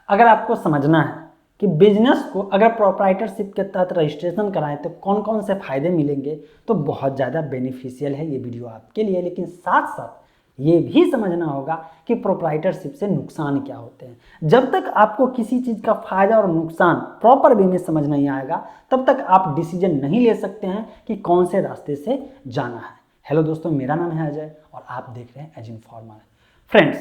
अगर आपको समझना है कि बिजनेस को अगर प्रोप्राइटरशिप के तहत रजिस्ट्रेशन कराएं तो कौन कौन से फ़ायदे मिलेंगे, तो बहुत ज़्यादा बेनिफिशियल है ये वीडियो आपके लिए। लेकिन साथ साथ ये भी समझना होगा कि प्रोप्राइटरशिप से नुकसान क्या होते हैं। जब तक आपको किसी चीज़ का फ़ायदा और नुकसान प्रॉपर वे में समझ नहीं आएगा तब तक आप डिसीजन नहीं ले सकते हैं कि कौन से रास्ते से जाना है। हेलो दोस्तों, मेरा नाम है अजय और आप देख रहे हैं एज इन्फॉर्मर। फ्रेंड्स,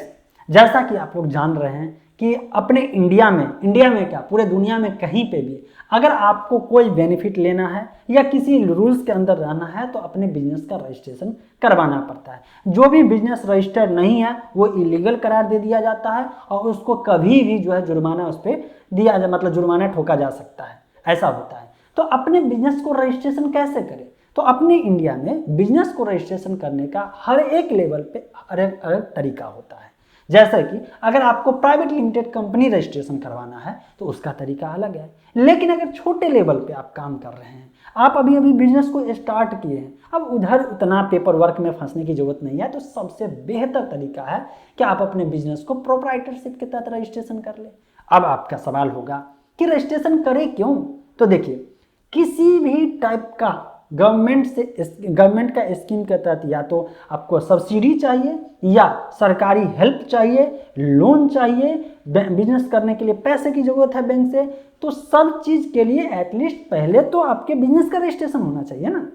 जैसा कि आप लोग जान रहे हैं कि अपने इंडिया में क्या पूरे दुनिया में कहीं पे भी अगर आपको कोई बेनिफिट लेना है या किसी रूल्स के अंदर रहना है तो अपने बिजनेस का रजिस्ट्रेशन करवाना पड़ता है। जो भी बिजनेस रजिस्टर्ड नहीं है वो इलीगल करार दे दिया जाता है और उसको कभी भी जो है जुर्माना उस पर दिया जा मतलब जुर्माना ठोका जा सकता है, ऐसा होता है। तो अपने बिजनेस को रजिस्ट्रेशन कैसे करें? तो अपने इंडिया में बिजनेस को रजिस्ट्रेशन करने का हर एक लेवल पे अलग अलग तरीका होता है। जैसा कि अगर आपको प्राइवेट लिमिटेड कंपनी रजिस्ट्रेशन करवाना है तो उसका तरीका अलग है। लेकिन अगर छोटे लेवल पे आप काम कर रहे हैं, आप अभी अभी बिजनेस को स्टार्ट किए हैं, अब उधर उतना पेपर वर्क में फंसने की जरूरत नहीं है, तो सबसे बेहतर तरीका है कि आप अपने बिजनेस को प्रोप्राइटरशिप के तहत रजिस्ट्रेशन कर ले। अब आपका सवाल होगा कि रजिस्ट्रेशन करें क्यों? तो देखिए, किसी भी टाइप का गवर्नमेंट का स्कीम के तहत या तो आपको सब्सिडी चाहिए या सरकारी हेल्प चाहिए, लोन चाहिए, बिजनेस करने के लिए पैसे की जरूरत है बैंक से, तो सब चीज़ के लिए एटलीस्ट पहले तो आपके बिजनेस का रजिस्ट्रेशन होना चाहिए ना।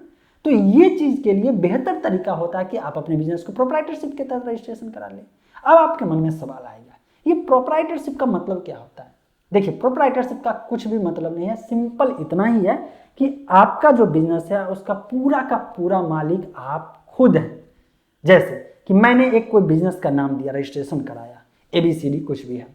तो ये चीज़ के लिए बेहतर तरीका होता है कि आप अपने बिजनेस को प्रोप्राइटरशिप के तहत रजिस्ट्रेशन करा लें। अब आपके मन में सवाल आएगा, ये प्रोप्राइटरशिप का मतलब क्या होता है? देखिए, प्रोप्राइटरशिप का कुछ भी मतलब नहीं है, सिंपल इतना ही है कि आपका जो बिजनेस है उसका पूरा का पूरा मालिक आप खुद हैं। जैसे कि मैंने एक कोई बिजनेस का नाम दिया, रजिस्ट्रेशन कराया, ABCD कुछ भी है,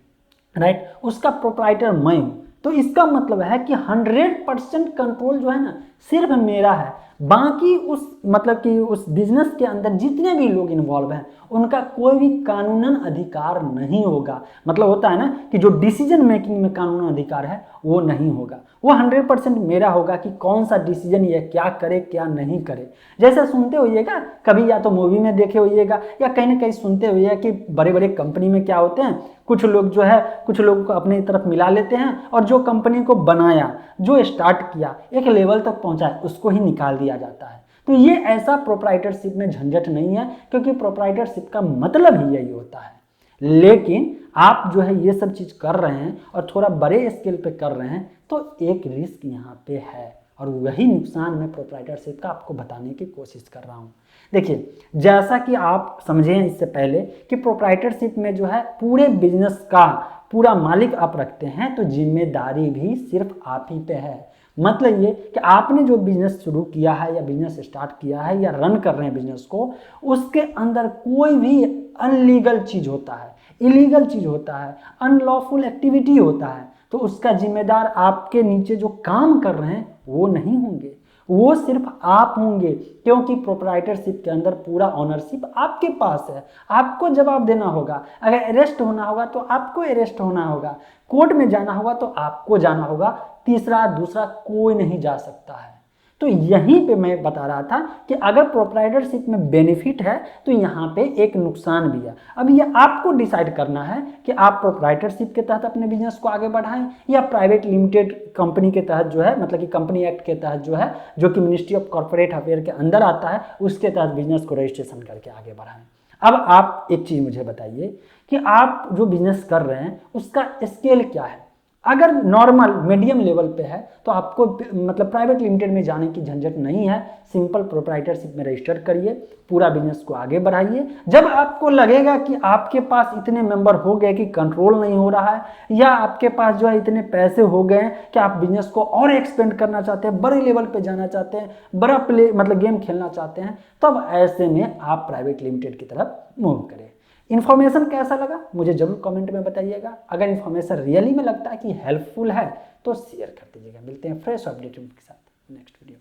राइट, उसका प्रोप्राइटर मैं हूं, तो इसका मतलब है कि 100% कंट्रोल जो है ना सिर्फ मेरा है। बाकी उस मतलब कि उस बिजनेस के अंदर जितने भी लोग इन्वॉल्व हैं उनका कोई भी कानूनन अधिकार नहीं होगा। मतलब होता है ना कि जो डिसीजन मेकिंग में कानूनन अधिकार है वो नहीं होगा, वो 100% मेरा होगा कि कौन सा डिसीजन ये क्या करे क्या नहीं करे। जैसे सुनते होइएगा कभी, या तो मूवी में देखे होइएगा या कहीं ना कहीं सुनते होइएगा कि बड़े बड़े कंपनी में क्या होते हैं, कुछ लोग जो है कुछ लोगों को अपनी तरफ मिला लेते हैं और जो कंपनी को बनाया, जो स्टार्ट किया, एक लेवल तक पहुंचा, उसको ही निकाल दिया जाता है। तो ये ऐसा प्रोप्राइटरशिप में झंझट नहीं है, क्योंकि प्रोप्राइटरशिप का मतलब ही यही होता है। लेकिन आप जो है ये सब चीज़ कर रहे हैं और थोड़ा बड़े स्केल पे कर रहे हैं तो एक रिस्क यहाँ पे है, और वही नुकसान मैं प्रोप्राइटरशिप का आपको बताने की कोशिश कर रहा हूँ। देखिए, जैसा कि आप समझें इससे पहले कि प्रोप्राइटरशिप में जो है पूरे बिजनेस का पूरा मालिक आप रखते हैं, तो जिम्मेदारी भी सिर्फ आप ही पे है। मतलब ये कि आपने जो बिजनेस शुरू किया है या बिजनेस स्टार्ट किया है या रन कर रहे हैं बिजनेस को, उसके अंदर कोई भी अनलीगल चीज़ होता है, इलीगल चीज़ होता है, अनलॉफुल एक्टिविटी होता है, तो उसका जिम्मेदार आपके नीचे जो काम कर रहे हैं वो नहीं होंगे, वो सिर्फ आप होंगे, क्योंकि प्रोप्राइटरशिप के अंदर पूरा ऑनरशिप आपके पास है। आपको जवाब देना होगा, अगर अरेस्ट होना होगा तो आपको अरेस्ट होना होगा, कोर्ट में जाना होगा तो आपको जाना होगा, तीसरा दूसरा कोई नहीं जा सकता है। तो यहीं पे मैं बता रहा था कि अगर प्रोप्राइटरशिप में बेनिफिट है तो यहाँ पे एक नुकसान भी है। अब ये आपको डिसाइड करना है कि आप प्रोप्राइटरशिप के तहत अपने बिजनेस को आगे बढ़ाएं या प्राइवेट लिमिटेड कंपनी के तहत जो है, मतलब कि कंपनी एक्ट के तहत जो है, जो कि मिनिस्ट्री ऑफ कॉर्पोरेट अफेयर के अंदर आता है, उसके तहत बिजनेस को रजिस्ट्रेशन करके आगे बढ़ाएं। अब आप एक चीज़ मुझे बताइए कि आप जो बिजनेस कर रहे हैं उसका स्केल क्या है। अगर नॉर्मल मीडियम लेवल पे है तो आपको मतलब प्राइवेट लिमिटेड में जाने की झंझट नहीं है, सिंपल प्रोप्राइटरशिप में रजिस्टर करिए, पूरा बिजनेस को आगे बढ़ाइए। जब आपको लगेगा कि आपके पास इतने मेंबर हो गए कि कंट्रोल नहीं हो रहा है, या आपके पास जो है इतने पैसे हो गए कि आप बिजनेस को और एक्सपेंड करना चाहते हैं, बड़े लेवल पे जाना चाहते हैं, बड़ा प्ले मतलब गेम खेलना चाहते हैं, तब ऐसे में आप प्राइवेट लिमिटेड की तरफ मूव करें। इन्फॉर्मेशन कैसा लगा मुझे जरूर कमेंट में बताइएगा। अगर इन्फॉर्मेशन रियली में लगता है कि हेल्पफुल है तो शेयर कर दीजिएगा। मिलते हैं फ्रेश अपडेट के साथ नेक्स्ट वीडियो।